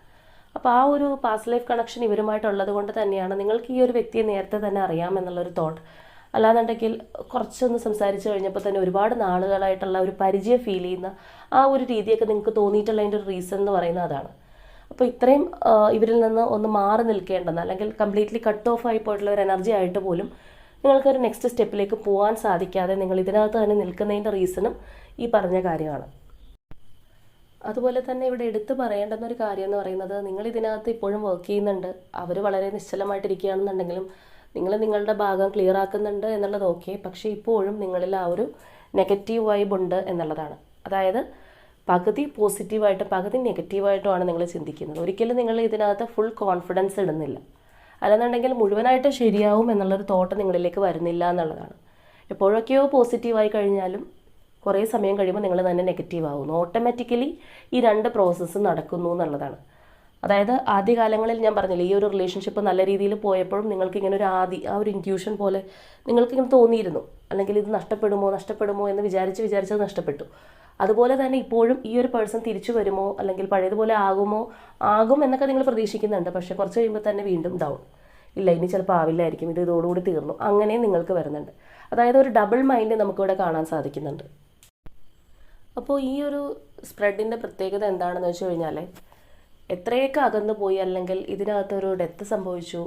അപ്പോൾ ആ ഒരു പാസ്റ്റ് ലൈഫ് കണക്ഷൻ ഇവരുമായിട്ടുള്ളത് കൊണ്ട് തന്നെയാണ് നിങ്ങൾക്ക് ഈ ഒരു വ്യക്തിയെ നേരത്തെ തന്നെ അറിയാമെന്നുള്ളൊരു തോട്ട്. അല്ലാന്നുണ്ടെങ്കിൽ കുറച്ചൊന്ന് സംസാരിച്ച് കഴിഞ്ഞപ്പോൾ തന്നെ ഒരുപാട് നാളുകളായിട്ടുള്ള ഒരു പരിചയം ഫീൽ ചെയ്യുന്ന ആ ഒരു രീതിയൊക്കെ നിങ്ങൾക്ക് തോന്നിയിട്ടുള്ളതിൻ്റെ ഒരു റീസൺ എന്ന് പറയുന്നത് അതാണ്. അപ്പോൾ ഇത്രയും ഇവരിൽ നിന്ന് ഒന്ന് മാറി നിൽക്കേണ്ടെന്ന്, അല്ലെങ്കിൽ കംപ്ലീറ്റ്ലി കട്ട് ഓഫ് ആയി പോയിട്ടുള്ള ഒരു എനർജി ആയിട്ട് പോലും നിങ്ങൾക്കൊരു നെക്സ്റ്റ് സ്റ്റെപ്പിലേക്ക് പോകാൻ സാധിക്കാതെ നിങ്ങൾ ഇതിനകത്ത് തന്നെ നിൽക്കുന്നതിൻ്റെ റീസണും ഈ പറഞ്ഞ കാര്യമാണ്. അതുപോലെ തന്നെ ഇവിടെ എടുത്തു പറയേണ്ടുന്ന ഒരു കാര്യം എന്ന് പറയുന്നത്, നിങ്ങൾ ഇതിനകത്ത് ഇപ്പോഴും വർക്ക് ചെയ്യുന്നുണ്ട്, അവർ വളരെ നിശ്ചലമായിട്ടിരിക്കുകയാണെന്നുണ്ടെങ്കിലും നിങ്ങൾ നിങ്ങളുടെ ഭാഗം ക്ലിയർ ആക്കുന്നുണ്ട് എന്നുള്ളത് ഓക്കെ. പക്ഷേ ഇപ്പോഴും നിങ്ങളിൽ ആ ഒരു നെഗറ്റീവ് വൈബ് ഉണ്ട് എന്നുള്ളതാണ്. അതായത് പകുതി പോസിറ്റീവായിട്ടും പകുതി നെഗറ്റീവായിട്ടുമാണ് നിങ്ങൾ ചിന്തിക്കുന്നത്. ഒരിക്കലും നിങ്ങൾ ഇതിനകത്ത് ഫുൾ കോൺഫിഡൻസ് ഇടുന്നില്ല, അല്ലെന്നുണ്ടെങ്കിൽ മുഴുവനായിട്ട് ശരിയാവും എന്നുള്ളൊരു തോട്ട് നിങ്ങളിലേക്ക് വരുന്നില്ല എന്നുള്ളതാണ്. എപ്പോഴൊക്കെയോ പോസിറ്റീവായി കഴിഞ്ഞാലും കുറേ സമയം കഴിയുമ്പോൾ നിങ്ങൾ തന്നെ നെഗറ്റീവ് ആവുന്നു. ഓട്ടോമാറ്റിക്കലി ഈ രണ്ട് പ്രോസസ്സ് നടക്കുന്നു എന്നുള്ളതാണ്. അതായത് ആദ്യകാലങ്ങളിൽ ഞാൻ പറഞ്ഞില്ലേ, ഈ ഒരു റിലേഷൻഷിപ്പ് നല്ല രീതിയിൽ പോയപ്പോഴും നിങ്ങൾക്ക് ഇങ്ങനെ ഒരു ആ ഒരു ഇൻറ്റ്യൂഷൻ പോലെ നിങ്ങൾക്കിങ്ങനെ തോന്നിയിരുന്നു, അല്ലെങ്കിൽ ഇത് നഷ്ടപ്പെടുമോ എന്ന് വിചാരിച്ചത് നഷ്ടപ്പെട്ടു. അതുപോലെ തന്നെ ഇപ്പോഴും ഈ ഒരു പേഴ്സൺ തിരിച്ചു വരുമോ, അല്ലെങ്കിൽ പഴയതുപോലെ ആകും എന്നൊക്കെ നിങ്ങൾ പ്രതീക്ഷിക്കുന്നുണ്ട്. പക്ഷേ കുറച്ച് കഴിയുമ്പോൾ തന്നെ വീണ്ടും ഡൗൺ, ഇല്ല ഇനി ചിലപ്പോൾ ആവില്ലായിരിക്കും, ഇത് ഇതോടുകൂടി തീർന്നു, അങ്ങനെ നിങ്ങൾക്ക് വരുന്നുണ്ട്. അതായത് ഒരു ഡബിൾ മൈൻഡ് നമുക്കിവിടെ കാണാൻ സാധിക്കുന്നുണ്ട്. അപ്പോൾ ഈ ഒരു സ്പ്രെഡിൻ്റെ പ്രത്യേകത എന്താണെന്ന് വെച്ച് കഴിഞ്ഞാൽ, എത്രയൊക്കെ അകന്നു പോയി, അല്ലെങ്കിൽ ഇതിനകത്തൊരു ഡെത്ത് സംഭവിച്ചു,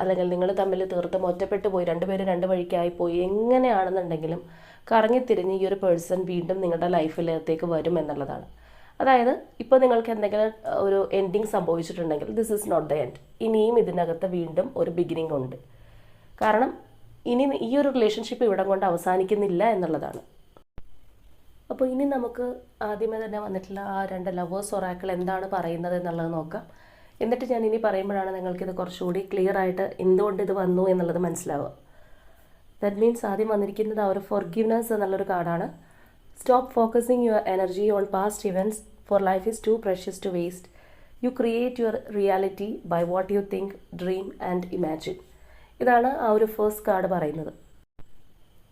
അല്ലെങ്കിൽ നിങ്ങൾ തമ്മിൽ തീർത്തും ഒറ്റപ്പെട്ടു പോയി, രണ്ടുപേരും രണ്ട് വഴിക്കായി പോയി, എങ്ങനെയാണെന്നുണ്ടെങ്കിലും കറങ്ങിത്തിരിഞ്ഞ് ഈ ഒരു പേഴ്സൺ വീണ്ടും നിങ്ങളുടെ ലൈഫിലേക്ക് വരും എന്നുള്ളതാണ്. അതായത് ഇപ്പോൾ നിങ്ങൾക്ക് എന്തെങ്കിലും ഒരു എൻഡിങ് സംഭവിച്ചിട്ടുണ്ടെങ്കിൽ this is not the end, ഇനിയും ഇതിനകത്ത് വീണ്ടും ഒരു ബിഗിനിങ് ഉണ്ട്. കാരണം ഇനി ഈ ഒരു റിലേഷൻഷിപ്പ് ഇവിടം കൊണ്ട് അവസാനിക്കുന്നില്ല എന്നുള്ളതാണ്. അപ്പോൾ ഇനി നമുക്ക് ആദ്യമേ തന്നെ വന്നിട്ടുള്ള ആ രണ്ട് ലവേഴ്സ് ഒറാക്കിൾ എന്താണ് പറയുന്നത് എന്നുള്ളത് നോക്കാം. എന്നിട്ട് ഞാൻ ഇനി പറയുമ്പോഴാണ് നിങ്ങൾക്കിത് കുറച്ചുകൂടി ക്ലിയർ ആയിട്ട് എന്തുകൊണ്ട് ഇത് വന്നു എന്നുള്ളത് മനസ്സിലാവുക. ദാറ്റ് മീൻസ് ആദ്യം വന്നിരിക്കുന്നത് ആ ഒരു ഫോർഗിവ്നെസ് എന്നുള്ളൊരു കാർഡാണ്. Stop focusing your energy on past events, for life is too precious to waste. You create your reality by what you think, dream and imagine. ഇതാണ് ആ ഒരു ഫസ്റ്റ് കാർഡ് പറയുന്നത്.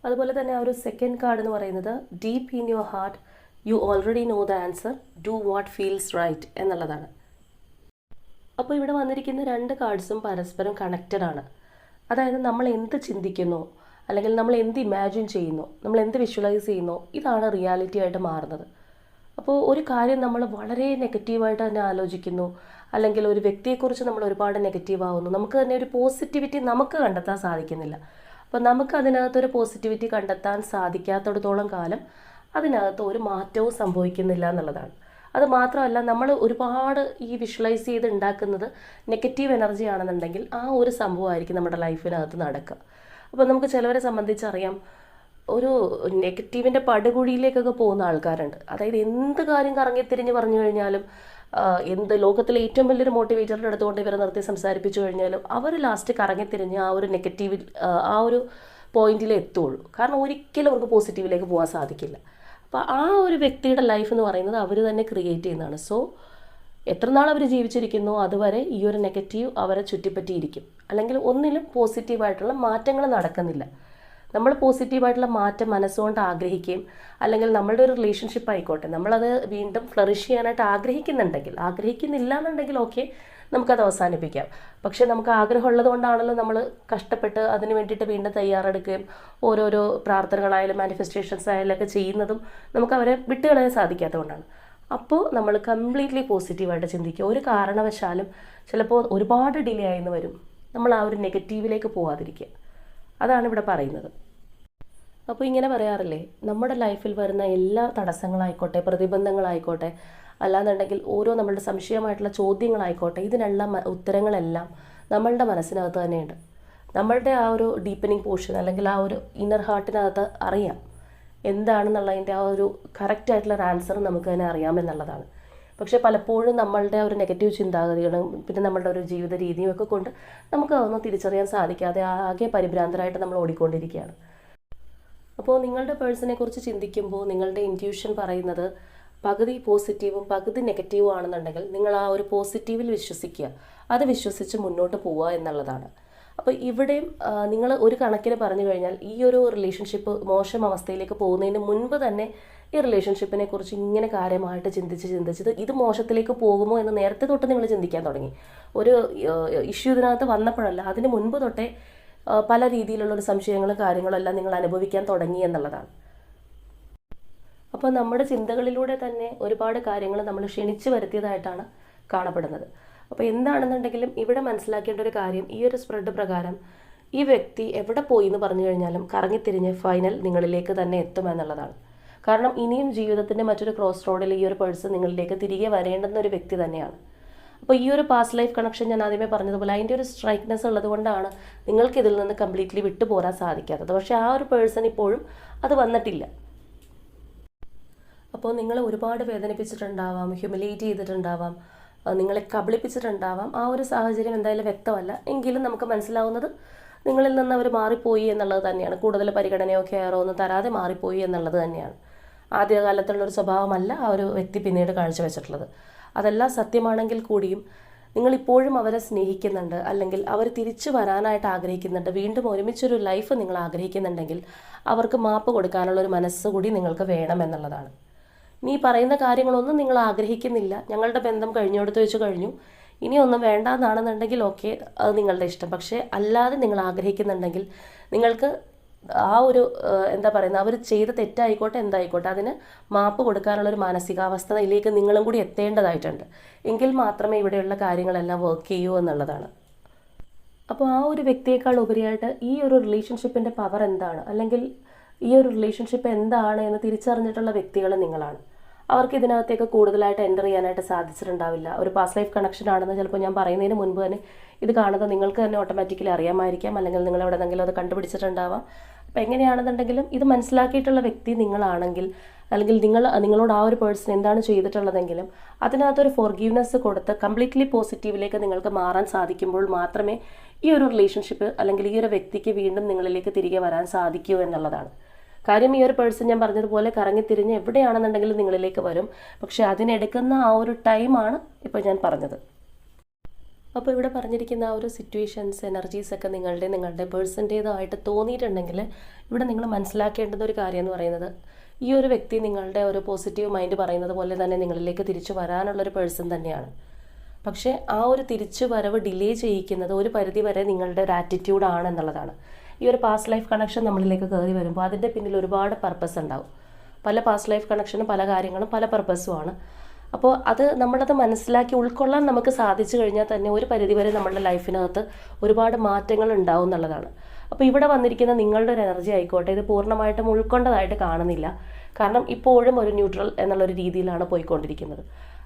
അതുപോലെ തന്നെ ആ ഒരു സെക്കൻഡ് കാർഡ് എന്ന് പറയുന്നത് deep in your heart you already know the answer, do what feels right എന്നുള്ളതാണ്. അപ്പോൾ ഇവിടെ വന്നിരിക്കുന്ന രണ്ട് കാർഡ്സും പരസ്പരം കണക്റ്റഡ് ആണ്. അതായത് നമ്മൾ എന്ത് ചിന്തിക്കുന്നോ അല്ലെങ്കിൽ നമ്മൾ എന്ത് ഇമാജിൻ ചെയ്യുന്നോ, നമ്മൾ എന്ത് വിഷ്വലൈസ് ചെയ്യുന്നോ, ഇതാണ് റിയാലിറ്റി ആയിട്ട് മാറുന്നത്. അപ്പോൾ ഒരു കാര്യം നമ്മൾ വളരെ നെഗറ്റീവായിട്ട് തന്നെ ആലോചിക്കുന്നു, അല്ലെങ്കിൽ ഒരു വ്യക്തിയെക്കുറിച്ച് നമ്മൾ ഒരുപാട് നെഗറ്റീവ് ആവുന്നു, നമുക്ക് തന്നെ ഒരു പോസിറ്റിവിറ്റി നമുക്ക് കണ്ടെത്താൻ സാധിക്കുന്നില്ല. അപ്പോൾ നമുക്ക് അതിനകത്തൊരു പോസിറ്റിവിറ്റി കണ്ടെത്താൻ സാധിക്കാത്തിടത്തോളം കാലം അതിനകത്ത് ഒരു മാറ്റവും സംഭവിക്കുന്നില്ല എന്നുള്ളതാണ്. അത് മാത്രമല്ല, നമ്മൾ ഒരുപാട് ഈ വിഷ്വലൈസ് ചെയ്ത് ഉണ്ടാക്കുന്നത് നെഗറ്റീവ് എനർജി ആണെന്നുണ്ടെങ്കിൽ ആ ഒരു സംഭവമായിരിക്കും നമ്മുടെ ലൈഫിനകത്ത് നടക്കുക. അപ്പോൾ നമുക്ക് ചിലവരെ സംബന്ധിച്ചറിയാം, ഒരു നെഗറ്റീവിൻ്റെ പടുകുഴിയിലേക്കൊക്കെ പോകുന്ന ആൾക്കാരുണ്ട്. അതായത് എന്ത് കാര്യം കറങ്ങിത്തിരിഞ്ഞ് പറഞ്ഞു കഴിഞ്ഞാലും, എന്ത് ലോകത്തിലെ ഏറ്റവും വലിയൊരു മോട്ടിവേറ്ററിൻ്റെ അടുത്തുകൊണ്ട് ഇവരെ നിർത്തി സംസാരിപ്പിച്ചു കഴിഞ്ഞാലും അവർ ലാസ്റ്റ് കറങ്ങിത്തിരിഞ്ഞ് ആ ഒരു നെഗറ്റീവിൽ ആ ഒരു പോയിന്റിലേ എത്തുള്ളൂ. കാരണം ഒരിക്കലും അവർക്ക് പോസിറ്റീവിലേക്ക് പോകാൻ സാധിക്കില്ല. അപ്പോൾ ആ ഒരു വ്യക്തിയുടെ ലൈഫ് എന്ന് പറയുന്നത് അവർ തന്നെ ക്രിയേറ്റ് ചെയ്യുന്നതാണ്. സോ എത്ര നാൾ അവർ ജീവിച്ചിരിക്കുന്നോ അതുവരെ ഈ ഒരു നെഗറ്റീവ് അവരെ ചുറ്റിപ്പറ്റിയിരിക്കും. അല്ലെങ്കിൽ ഒന്നിലും പോസിറ്റീവായിട്ടുള്ള മാറ്റങ്ങൾ നടക്കുന്നില്ല. നമ്മൾ പോസിറ്റീവായിട്ടുള്ള മാറ്റം മനസ്സുകൊണ്ട് ആഗ്രഹിക്കുകയും, അല്ലെങ്കിൽ നമ്മളുടെ ഒരു റിലേഷൻഷിപ്പ് ആയിക്കോട്ടെ, നമ്മളത് വീണ്ടും ഫ്ലറിഷ് ചെയ്യാനായിട്ട് ആഗ്രഹിക്കുന്നില്ല എന്നുണ്ടെങ്കിൽ ഓക്കെ, നമുക്കത് അവസാനിപ്പിക്കാം. പക്ഷേ നമുക്ക് ആഗ്രഹമുള്ളത് കൊണ്ടാണല്ലോ നമ്മൾ കഷ്ടപ്പെട്ട് അതിന് വേണ്ടിയിട്ട് വീണ്ടും തയ്യാറെടുക്കുകയും ഓരോരോ പ്രാർത്ഥനകളായാലും മാനിഫെസ്റ്റേഷൻസ് ആയാലും ഒക്കെ ചെയ്യുന്നതും നമുക്ക് അവരെ വിട്ടുകളയാൻ സാധിക്കാത്തതുകൊണ്ടാണ്. അപ്പോൾ നമ്മൾ കംപ്ലീറ്റ്ലി പോസിറ്റീവായിട്ട് ചിന്തിക്കുക. ഒരു കാരണവശാലും ചിലപ്പോൾ ഒരുപാട് ഡിലേ ആയെന്ന് വരും, നമ്മൾ ആ ഒരു നെഗറ്റീവിലേക്ക് പോകാതിരിക്കുക. അതാണ് ഇവിടെ പറയുന്നത്. അപ്പോൾ ഇങ്ങനെ പറയാറില്ലേ, നമ്മുടെ ലൈഫിൽ വരുന്ന എല്ലാ തടസ്സങ്ങളായിക്കോട്ടെ, പ്രതിബന്ധങ്ങളായിക്കോട്ടെ, അല്ലാന്നുണ്ടെങ്കിൽ ഓരോ നമ്മളുടെ സംശയമായിട്ടുള്ള ചോദ്യങ്ങളായിക്കോട്ടെ, ഇതിനെല്ലാം ഉത്തരങ്ങളെല്ലാം നമ്മളുടെ മനസ്സിനകത്ത് തന്നെയുണ്ട്. നമ്മളുടെ ആ ഒരു ഡീപ്പനിങ് പോർഷൻ അല്ലെങ്കിൽ ആ ഒരു ഇന്നർ ഹാർട്ടിനകത്ത് അറിയാം എന്താണെന്നുള്ളതിൻ്റെ ആ ഒരു കറക്റ്റായിട്ടുള്ള ആൻസർ നമുക്ക് തന്നെ അറിയാമെന്നുള്ളതാണ്. പക്ഷേ പലപ്പോഴും നമ്മളുടെ ഒരു നെഗറ്റീവ് ചിന്താഗതികളും പിന്നെ നമ്മളുടെ ഒരു ജീവിത രീതിയും ഒക്കെ കൊണ്ട് നമുക്ക് അതൊന്നും തിരിച്ചറിയാൻ സാധിക്കാതെ ആകെ പരിഭ്രാന്തരായിട്ട് നമ്മൾ ഓടിക്കൊണ്ടിരിക്കുകയാണ്. അപ്പോൾ നിങ്ങളുടെ പേഴ്സണെ കുറിച്ച് ചിന്തിക്കുമ്പോൾ നിങ്ങളുടെ ഇൻറ്റ്യൂഷൻ പറയുന്നത് പകുതി പോസിറ്റീവും പകുതി നെഗറ്റീവും ആണെന്നുണ്ടെങ്കിൽ നിങ്ങൾ ആ ഒരു പോസിറ്റീവിൽ വിശ്വസിക്കുക, അത് വിശ്വസിച്ച് മുന്നോട്ട് പോവുക എന്നുള്ളതാണ്. അപ്പോൾ ഇവിടെയും നിങ്ങൾ ഒരു കണക്കിന് പറഞ്ഞു കഴിഞ്ഞാൽ ഈ ഒരു റിലേഷൻഷിപ്പ് മോശം അവസ്ഥയിലേക്ക് പോകുന്നതിന് മുൻപ് തന്നെ ഈ റിലേഷൻഷിപ്പിനെ കുറിച്ച് ഇങ്ങനെ കാര്യമായിട്ട് ചിന്തിച്ച് ഇത് മോശത്തിലേക്ക് പോകുമോ എന്ന് നേരത്തെ തൊട്ട് നിങ്ങൾ ചിന്തിക്കാൻ തുടങ്ങി. ഒരു ഇഷ്യൂ ഇതിനകത്ത് വന്നപ്പോഴല്ല, അതിന് മുൻപ് തൊട്ടേ പല രീതിയിലുള്ള ഒരു സംശയങ്ങളും കാര്യങ്ങളും എല്ലാം നിങ്ങൾ അനുഭവിക്കാൻ തുടങ്ങി എന്നുള്ളതാണ്. അപ്പോൾ നമ്മുടെ ചിന്തകളിലൂടെ തന്നെ ഒരുപാട് കാര്യങ്ങൾ നമ്മൾ ക്ഷണിച്ചു വരുത്തിയതായിട്ടാണ് കാണപ്പെടുന്നത്. അപ്പോൾ എന്താണെന്നുണ്ടെങ്കിലും ഇവിടെ മനസ്സിലാക്കേണ്ട ഒരു കാര്യം, ഈ ഒരു സ്പ്രെഡ് പ്രകാരം ഈ വ്യക്തി എവിടെ പോയി എന്ന് പറഞ്ഞു കഴിഞ്ഞാലും കറങ്ങിത്തിരിഞ്ഞ് ഫൈനൽ നിങ്ങളിലേക്ക് തന്നെ എത്തുമെന്നുള്ളതാണ്. കാരണം ഇനിയും ജീവിതത്തിൻ്റെ മറ്റൊരു ക്രോസ് റോഡിൽ ഈ ഒരു പേഴ്സൺ നിങ്ങളിലേക്ക് തിരികെ വരേണ്ടുന്ന ഒരു വ്യക്തി തന്നെയാണ്. അപ്പോൾ ഈ ഒരു പാസ്റ്റ് ലൈഫ് കണക്ഷൻ ഞാൻ ആദ്യമേ പറഞ്ഞതുപോലെ അതിൻ്റെ ഒരു സ്ട്രൈക്നെസ് ഉള്ളത് കൊണ്ടാണ് നിങ്ങൾക്ക് ഇതിൽ നിന്ന് കംപ്ലീറ്റ്ലി വിട്ടു പോരാൻ സാധിക്കാത്തത്. പക്ഷേ ആ ഒരു പേഴ്സൺ ഇപ്പോഴും അത് വന്നിട്ടില്ല. അപ്പോൾ നിങ്ങളെ ഒരുപാട് വേദനിപ്പിച്ചിട്ടുണ്ടാവാം, ഹ്യൂമിലിയേറ്റ് ചെയ്തിട്ടുണ്ടാവാം, നിങ്ങളെ കബളിപ്പിച്ചിട്ടുണ്ടാവാം. ആ ഒരു സാഹചര്യം എന്തായാലും വ്യക്തമല്ല, എങ്കിലും നമുക്ക് മനസ്സിലാവുന്നത് നിങ്ങളിൽ നിന്ന് അവർ മാറിപ്പോയി എന്നുള്ളത് തന്നെയാണ്. കൂടുതൽ പരിഗണനയോ കെയറോ ഒന്നും തരാതെ മാറിപ്പോയി എന്നുള്ളത് തന്നെയാണ്. ആദ്യകാലത്തുള്ളൊരു സ്വഭാവമല്ല ആ ഒരു വ്യക്തി പിന്നീട് കാഴ്ചവെച്ചിട്ടുള്ളത്. അതെല്ലാം സത്യമാണെങ്കിൽ കൂടിയും നിങ്ങളിപ്പോഴും അവരെ സ്നേഹിക്കുന്നുണ്ട്, അല്ലെങ്കിൽ അവർ തിരിച്ചു വരാനായിട്ട് ആഗ്രഹിക്കുന്നുണ്ട്, വീണ്ടും ഒരുമിച്ചൊരു ലൈഫ് നിങ്ങൾ ആഗ്രഹിക്കുന്നുണ്ടെങ്കിൽ അവർക്ക് മാപ്പ് കൊടുക്കാനുള്ളൊരു മനസ്സ് കൂടി നിങ്ങൾക്ക് വേണം എന്നുള്ളതാണ്. നീ പറയുന്ന കാര്യങ്ങളൊന്നും നിങ്ങൾ ആഗ്രഹിക്കുന്നില്ല, ഞങ്ങളുടെ ബന്ധം കഴിഞ്ഞോടത്ത് വെച്ച് കഴിഞ്ഞു, ഇനിയൊന്നും വേണ്ടാന്നാണെന്നുണ്ടെങ്കിൽ ഓക്കെ, അത് നിങ്ങളുടെ ഇഷ്ടം. പക്ഷേ അല്ലാതെ നിങ്ങൾ ആഗ്രഹിക്കുന്നുണ്ടെങ്കിൽ നിങ്ങൾക്ക് ആ ഒരു എന്താ പറയുന്നത്, അവർ ചെയ്ത തെറ്റായിക്കോട്ടെ എന്തായിക്കോട്ടെ അതിന് മാപ്പ് കൊടുക്കാനുള്ളൊരു മാനസികാവസ്ഥയിലേക്ക് നിങ്ങളും കൂടി എത്തേണ്ടതായിട്ടുണ്ട്. എങ്കിൽ മാത്രമേ ഇവിടെയുള്ള കാര്യങ്ങളെല്ലാം വർക്ക് ചെയ്യൂ എന്നുള്ളതാണ്. അപ്പോൾ ആ ഒരു വ്യക്തിയേക്കാൾ ഉപരിയായിട്ട് ഈ ഒരു റിലേഷൻഷിപ്പിൻ്റെ പവർ എന്താണ്, അല്ലെങ്കിൽ ഈ ഒരു റിലേഷൻഷിപ്പ് എന്താണ് എന്ന് തിരിച്ചറിഞ്ഞിട്ടുള്ള വ്യക്തികൾ നിങ്ങളാണ്. അവർക്ക് ഇതിനകത്തേക്ക് കൂടുതലായിട്ട് എൻ്റർ ചെയ്യാനായിട്ട് സാധിച്ചിട്ടുണ്ടാവില്ല. ഒരു പാസ്റ്റ് ലൈഫ് കണക്ഷൻ ആണെന്ന് ചിലപ്പോൾ ഞാൻ പറയുന്നതിന് മുൻപ് തന്നെ ഇത് കാണുന്നത് നിങ്ങൾക്ക് തന്നെ ഓട്ടോമാറ്റിക്കലി അറിയാമായിരിക്കാം, അല്ലെങ്കിൽ നിങ്ങൾ എവിടെയെങ്കിലും അത് കണ്ടുപിടിച്ചിട്ടുണ്ടാവാം. അപ്പോൾ എങ്ങനെയാണെന്നുണ്ടെങ്കിലും ഇത് മനസ്സിലാക്കിയിട്ടുള്ള വ്യക്തി നിങ്ങളാണെങ്കിൽ, അല്ലെങ്കിൽ നിങ്ങളോട് ആ ഒരു പേഴ്സൺ എന്താണ് ചെയ്തിട്ടുള്ളതെങ്കിലും അതിനകത്തൊരു ഫോർഗീവ്നെസ് കൊടുത്ത് കംപ്ലീറ്റ്ലി പോസിറ്റീവിലേക്ക് നിങ്ങൾക്ക് മാറാൻ സാധിക്കുമ്പോൾ മാത്രമേ ഈ ഒരു റിലേഷൻഷിപ്പ് അല്ലെങ്കിൽ ഈ ഒരു വ്യക്തിക്ക് വീണ്ടും നിങ്ങളിലേക്ക് തിരികെ വരാൻ സാധിക്കൂ എന്നുള്ളതാണ്. കാര്യം ഈ ഒരു പേഴ്സൺ ഞാൻ പറഞ്ഞതുപോലെ കറങ്ങിത്തിരിഞ്ഞ് എവിടെയാണെന്നുണ്ടെങ്കിലും നിങ്ങളിലേക്ക് വരും. പക്ഷെ അതിനെടുക്കുന്ന ആ ഒരു ടൈമാണ് ഇപ്പോൾ ഞാൻ പറഞ്ഞത്. അപ്പോൾ ഇവിടെ പറഞ്ഞിരിക്കുന്ന ആ ഒരു സിറ്റുവേഷൻസ്, എനർജീസൊക്കെ നിങ്ങളുടെ പേഴ്സൻ്റേതായിട്ട് തോന്നിയിട്ടുണ്ടെങ്കിൽ ഇവിടെ നിങ്ങൾ മനസ്സിലാക്കേണ്ടുന്ന ഒരു കാര്യം എന്ന് പറയുന്നത്, ഈ ഒരു വ്യക്തി നിങ്ങളുടെ ഒരു പോസിറ്റീവ് മൈൻഡ് പറയുന്നത് പോലെ തന്നെ നിങ്ങളിലേക്ക് തിരിച്ചു വരാനുള്ളൊരു പേഴ്സൺ തന്നെയാണ്. പക്ഷേ ആ ഒരു തിരിച്ചു വരവ് ഡിലേ ചെയ്യിക്കുന്നത് ഒരു പരിധി വരെ നിങ്ങളുടെ ഒരു ആറ്റിറ്റ്യൂഡ് ആണെന്നുള്ളതാണ്. ഈ ഒരു പാസ്റ്റ് ലൈഫ് കണക്ഷൻ നമ്മളിലേക്ക് കയറി വരുമ്പോൾ അതിൻ്റെ പിന്നിൽ ഒരുപാട് പർപ്പസ് ഉണ്ടാവും. പല പാസ്റ്റ് ലൈഫ് കണക്ഷനും പല കാര്യങ്ങളും പല പർപ്പസുമാണ്. അപ്പോൾ നമ്മളത് മനസ്സിലാക്കി ഉൾക്കൊള്ളാൻ നമുക്ക് സാധിച്ചു കഴിഞ്ഞാൽ തന്നെ ഒരു പരിധിവരെ നമ്മളുടെ ലൈഫിനകത്ത് ഒരുപാട് മാറ്റങ്ങൾ ഉണ്ടാവും എന്നുള്ളതാണ്. അപ്പോൾ ഇവിടെ വന്നിരിക്കുന്ന നിങ്ങളുടെ ഒരു എനർജി ആയിക്കോട്ടെ, ഇത് പൂർണ്ണമായിട്ടും ഉൾക്കൊണ്ടതായിട്ട് കാണുന്നില്ല. കാരണം ഇപ്പോഴും ഒരു ന്യൂട്രൽ എന്നുള്ളൊരു രീതിയിലാണ് പോയിക്കൊണ്ടിരിക്കുന്നത്.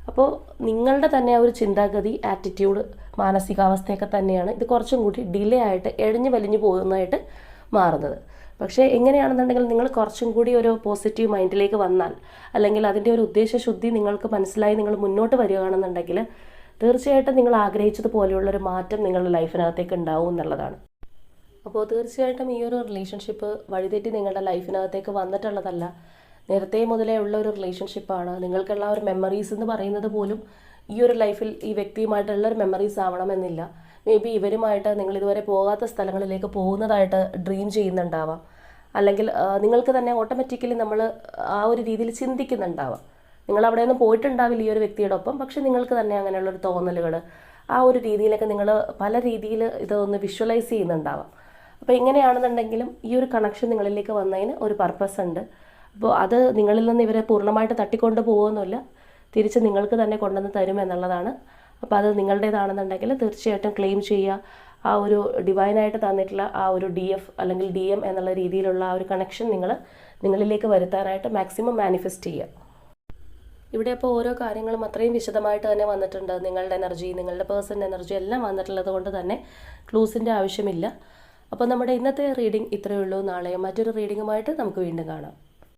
അപ്പോൾ നിങ്ങളുടെ തന്നെ ആ ഒരു ചിന്താഗതി, ആറ്റിറ്റ്യൂഡ്, മാനസികാവസ്ഥയൊക്കെ തന്നെയാണ് ഇത് കുറച്ചും കൂടി ഡിലേ ആയിട്ട് എഴഞ്ഞു വലിഞ്ഞു പോകുന്നതായിട്ട് മാറുന്നത്. പക്ഷേ എങ്ങനെയാണെന്നുണ്ടെങ്കിൽ നിങ്ങൾ കുറച്ചും കൂടി ഒരു പോസിറ്റീവ് മൈൻഡിലേക്ക് വന്നാൽ, അല്ലെങ്കിൽ അതിൻ്റെ ഒരു ഉദ്ദേശശുദ്ധി നിങ്ങൾക്ക് മനസ്സിലായി നിങ്ങൾ മുന്നോട്ട് വരികയാണെന്നുണ്ടെങ്കിൽ തീർച്ചയായിട്ടും നിങ്ങൾ ആഗ്രഹിച്ചതുപോലെയുള്ളൊരു മാറ്റം നിങ്ങളുടെ ലൈഫിനകത്തേക്ക് ഉണ്ടാവും എന്നുള്ളതാണ്. അപ്പോൾ തീർച്ചയായിട്ടും ഈ ഒരു റിലേഷൻഷിപ്പ് വഴിതെറ്റി നിങ്ങളുടെ ലൈഫിനകത്തേക്ക് വന്നിട്ടുള്ളതല്ല. നേരത്തെ മുതലേ ഉള്ള ഒരു റിലേഷൻഷിപ്പാണ്. നിങ്ങൾക്കുള്ള ഒരു മെമ്മറീസ് എന്ന് പറയുന്നത് പോലും ഈ ഒരു ലൈഫിൽ ഈ വ്യക്തിയുമായിട്ടുള്ള ഒരു മെമ്മറീസ് ആവണമെന്നില്ല. മേ ബി ഇവരുമായിട്ട് നിങ്ങൾ ഇതുവരെ പോകാത്ത സ്ഥലങ്ങളിലേക്ക് പോകുന്നതായിട്ട് ഡ്രീം ചെയ്യുന്നുണ്ടാവാം. അല്ലെങ്കിൽ നിങ്ങൾക്ക് തന്നെ ഓട്ടോമാറ്റിക്കലി നമ്മൾ ആ ഒരു രീതിയിൽ ചിന്തിക്കുന്നുണ്ടാവാം. നിങ്ങൾ അവിടെയൊന്നും പോയിട്ടുണ്ടാവില്ല ഈ ഒരു വ്യക്തിയുടെ ഒപ്പം, പക്ഷെ നിങ്ങൾക്ക് തന്നെ അങ്ങനെയുള്ളൊരു തോന്നലുകൾ, ആ ഒരു രീതിയിലൊക്കെ നിങ്ങൾ പല രീതിയിൽ ഇതൊന്ന് വിഷ്വലൈസ് ചെയ്യുന്നുണ്ടാവാം. അപ്പോൾ എങ്ങനെയാണെന്നുണ്ടെങ്കിലും ഈ ഒരു കണക്ഷൻ നിങ്ങളിലേക്ക് വന്നതിന് ഒരു പർപ്പസ് ഉണ്ട്. അപ്പോൾ അത് നിങ്ങളിൽ നിന്ന് ഇവരെ പൂർണ്ണമായിട്ട് തട്ടിക്കൊണ്ട് പോകുന്നില്ല, തിരിച്ച് നിങ്ങൾക്ക് തന്നെ കൊണ്ടുവന്ന് തരും എന്നുള്ളതാണ്. അപ്പോൾ അത് നിങ്ങളുടേതാണെന്നുണ്ടെങ്കിൽ തീർച്ചയായിട്ടും ക്ലെയിം ചെയ്യുക. ആ ഒരു ഡിവൈനായിട്ട് തന്നിട്ടുള്ള ആ ഒരു DF അല്ലെങ്കിൽ DM എന്നുള്ള രീതിയിലുള്ള ആ ഒരു കണക്ഷൻ നിങ്ങളിലേക്ക് വരുത്താനായിട്ട് മാക്സിമം മാനിഫെസ്റ്റ് ചെയ്യുക. ഇവിടെ അപ്പോൾ ഓരോ കാര്യങ്ങളും അത്രയും വിശദമായിട്ട് തന്നെ വന്നിട്ടുണ്ട്. നിങ്ങളുടെ എനർജി, നിങ്ങളുടെ പേഴ്സൺ എനർജി എല്ലാം വന്നിട്ടുള്ളത് കൊണ്ട് തന്നെ ക്ലൂസിൻ്റെ ആവശ്യമില്ല. അപ്പോൾ നമ്മുടെ ഇന്നത്തെ റീഡിംഗ് ഇത്രയേ ഉള്ളൂ. നാളെ മറ്റൊരു റീഡിങ്ങുമായിട്ട് നമുക്ക് വീണ്ടും കാണാം.